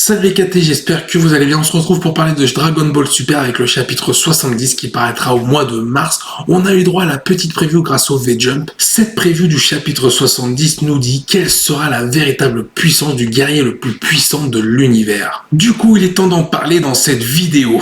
Salut les KT, j'espère que vous allez bien. On se retrouve pour parler de Dragon Ball Super avec le chapitre 70 qui paraîtra au mois de mars. On a eu droit à la petite preview grâce au V-Jump. Cette preview du chapitre 70 nous dit quelle sera la véritable puissance du guerrier le plus puissant de l'univers. Du coup, il est temps d'en parler dans cette vidéo.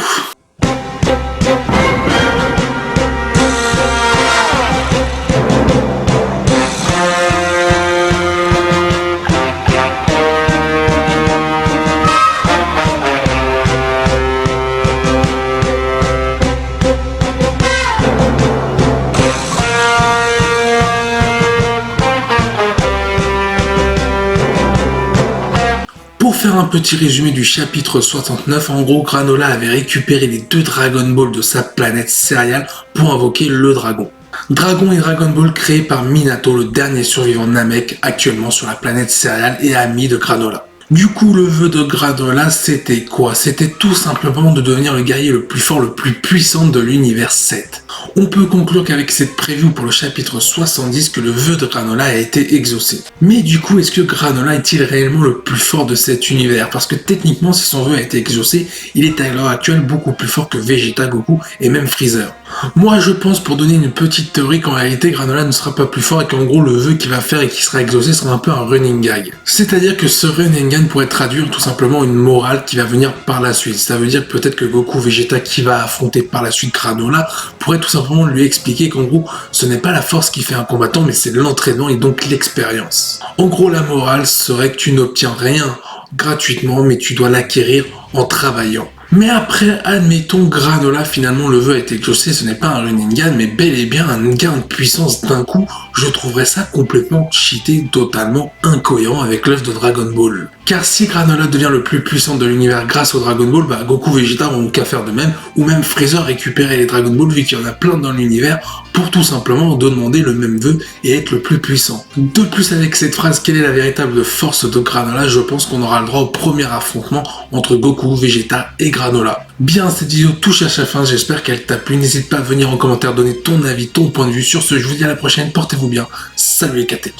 Pour faire un petit résumé du chapitre 69, en gros, Granola avait récupéré les deux Dragon Ball de sa planète céréale pour invoquer le dragon. Dragon et Dragon Ball créés par Minato, le dernier survivant Namek actuellement sur la planète céréale et ami de Granola. Du coup, le vœu de Granola, c'était quoi? C'était tout simplement de devenir le guerrier le plus fort, le plus puissant de l'univers 7. On peut conclure qu'avec cette preview pour le chapitre 70 que le vœu de Granola a été exaucé. Mais du coup, est-ce que Granola est-il réellement le plus fort de cet univers? Parce que techniquement, si son vœu a été exaucé, il est à l'heure actuelle beaucoup plus fort que Vegeta, Goku et même Freezer. Moi, je pense, pour donner une petite théorie, qu'en réalité, Granola ne sera pas plus fort et qu'en gros, le vœu qu'il va faire et qui sera exaucé sera un peu un running gag. C'est-à-dire que ce running gag pourrait traduire tout simplement une morale qui va venir par la suite. Ça veut dire peut-être que Goku Vegeta qui va affronter par la suite Granola pourrait tout simplement lui expliquer qu'en gros, ce n'est pas la force qui fait un combattant, mais c'est l'entraînement et donc l'expérience. En gros, la morale serait que tu n'obtiens rien gratuitement, mais tu dois l'acquérir en travaillant. Mais après, admettons, Granola, finalement, le vœu a été exaucé, ce n'est pas un running gun, mais bel et bien un gain de puissance d'un coup. Je trouverais ça complètement cheaté, totalement incohérent avec l'œuvre de Dragon Ball. Car si Granola devient le plus puissant de l'univers grâce au Dragon Ball, Goku Vegeta n'ont qu'à faire de même, ou même Freezer récupérer les Dragon Ball vu qu'il y en a plein dans l'univers, pour tout simplement demander le même vœu et être le plus puissant. De plus, avec cette phrase, quelle est la véritable force de Granola, je pense qu'on aura le droit au premier affrontement entre Goku, Vegeta et Granola. Bien, cette vidéo touche à sa fin, j'espère qu'elle t'a plu, n'hésite pas à venir en commentaire donner ton avis, ton point de vue. Sur ce, je vous dis à la prochaine, portez-vous bien, salut les KT.